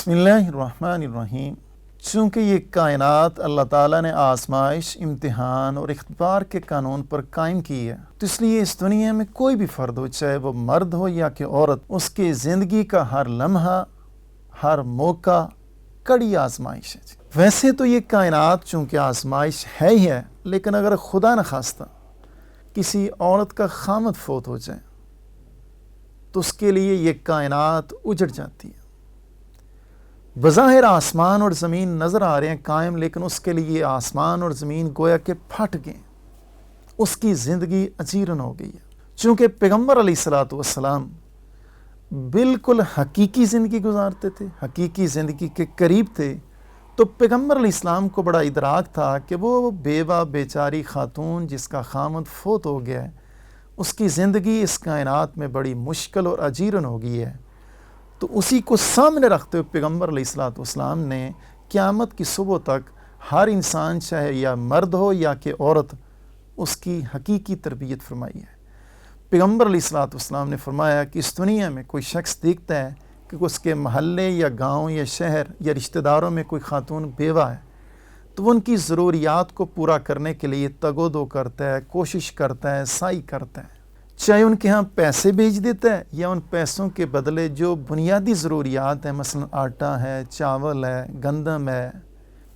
बिस्मिल्लाहिर्रहमानिर्रहीम। चूँकि ये कायनात अल्लाह ताला ने आजमाइश, इम्तिहान और इख्तिबार के कानून पर कायम की है, तो इसलिए इस दुनिया में कोई भी फ़र्द हो, चाहे वो मर्द हो या कि औरत, उसकी ज़िंदगी का हर लम्हा, हर मौका कड़ी आजमाइश है। वैसे तो ये कायनात चूँकि आजमाइश है ही है, लेकिन अगर खुदा न खास्ता किसी औरत का खामद फौत हो जाए तो उसके लिए ये कायनात उजड़ जाती है। बज़ाहिर आसमान और ज़मीन नज़र आ रहे हैं कायम, लेकिन उसके लिए आसमान और ज़मीन गोया के फट गए, उसकी ज़िंदगी अजीरन हो गई है। चूँकि पैगम्बर अलैहिस्सलातु वस्सलाम बिल्कुल हकीकी ज़िंदगी गुजारते थे, हकीकी ज़िंदगी के करीब थे, तो पैगम्बर अलैहिस्सलाम को बड़ा इदराक था कि वो बेवा बेचारी खातून जिसका खामद फौत हो गया है, उसकी ज़िंदगी इस कायनात में बड़ी मुश्किल और अजीरन हो गई है। तो उसी को सामने रखते हुए पैगम्बर अलैहिस्सलातु वस्सलाम ने क़यामत की सुबह तक हर इंसान, चाहे या मर्द हो या कि औरत, उसकी हकीकी तरबियत फरमाई है। पैगम्बर अलैहिस्सलातु वस्सलाम ने फरमाया कि इस दुनिया में कोई शख्स देखता है कि उसके महल्ले या गांव या शहर या रिश्तेदारों में कोई खातून बेवा है, तो वो उनकी ज़रूरियात को पूरा करने के लिए तगोदो करता है, कोशिश करता है, साई करता है। चाहे उनके यहाँ पैसे भेज देता है या उन पैसों के बदले जो बुनियादी ज़रूरियात हैं, मसलन आटा है, चावल है, गंदम है,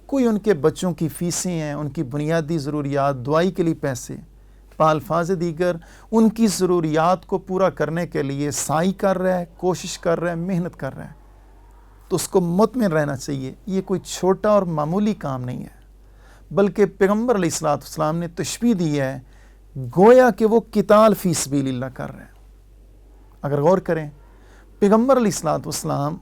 कोई उनके बच्चों की फ़ीसें हैं, उनकी बुनियादी ज़रूरियात, दवाई के लिए पैसे, पाल्फाज दीगर, उनकी ज़रूरियात को पूरा करने के लिए साई कर रहा है, कोशिश कर रहा है, मेहनत कर रहा है, तो उसको मुतमिन रहना चाहिए। ये कोई छोटा और मामूली काम नहीं है, बल्कि पैगम्बर अलैहिस्सलातु वस्सलाम ने तशबीह दी है गोया कि वो किताल फ़ी सबीलिल्लाह कर रहे हैं। अगर गौर करें, पैगम्बर अलैहिस्सलातु वस्सलाम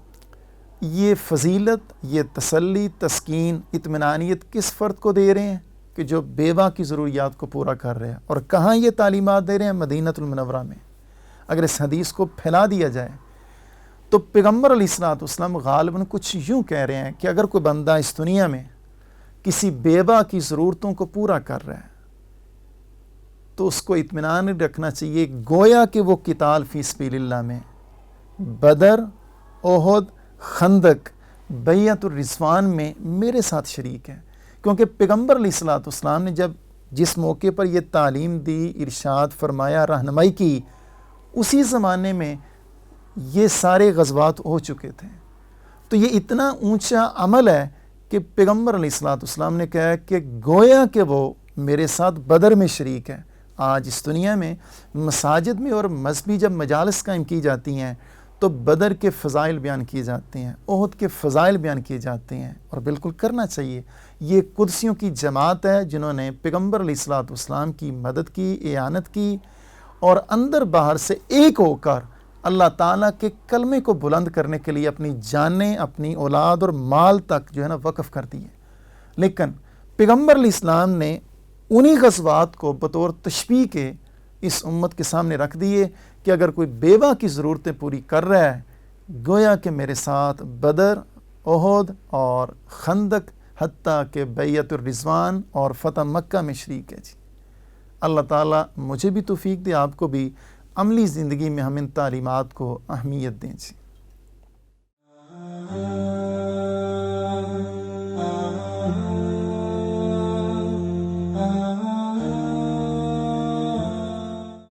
ये फ़जीलत, ये तसल्ली, तस्कीन, इत्मीनानियत किस फ़र्द को दे रहे हैं कि जो बेवा की ज़रूरियात को पूरा कर रहे हैं। और कहाँ ये तालीमात दे रहे हैं? मदीनतुल मुनव्वरा में। अगर इस हदीस को फैला दिया जाए तो पैगम्बर अलैहिस्सलातु वस्सलाम गालिबन कुछ यूँ कह रहे हैं कि अगर कोई बंदा इस दुनिया में किसी बेवा की ज़रूरतों को पूरा कर रहा है तो उसको इत्मीनान रखना चाहिए गोया कि वो किताल फ़ी सबीलिल्लाह में बदर, ओहद, खंदक, बैअतुर रिज़वान में मेरे साथ शरीक है। क्योंकि पैगम्बर अलैहिस्सलातु वस्सलाम ने जब जिस मौके पर ये तालीम दी, इरशाद फरमाया, रहनुमाई की, उसी ज़माने में ये सारे ग़ज़वात हो चुके थे। तो ये इतना ऊंचा अमल है कि पैगम्बर अलैहिस्सलातु वस्सलाम ने कहा कि गोया कि वो मेरे साथ बदर में शरीक है। आज इस दुनिया में मसाजिद में और मज़हबी जब मजालिस कायम की जाती हैं तो बदर के फ़ज़ाइल बयान किए जाते हैं, ओहद के फ़ज़ाइल बयान किए जाते हैं, और बिल्कुल करना चाहिए। ये कुदसियों की जमात है जिन्होंने पैगम्बर अलैहिस्सलातु वस्सलाम की मदद की, इयानत की, और अंदर बाहर से एक होकर अल्लाह ताला के कलमे को बुलंद करने के लिए अपनी जानें, अपनी औलाद और माल तक जो है ना वक़्फ़ कर दी है। लेकिन पैगम्बर अलैहिस्सलाम ने उन्हीं ग़ज़वात को बतौर तशबीह के इस उम्मत के सामने रख दिए कि अगर कोई बेवा की ज़रूरतें पूरी कर रहा है, गोया कि मेरे साथ बदर, ओहद और खंदक, हत्ता के बैअतुर रिज़वान और फ़तह मक्का में शरीक है। जी, अल्लाह ताला मुझे भी तौफ़ीक दे, आपको भी अमली ज़िंदगी में हम इन तालीमात को अहमियत दें। जी।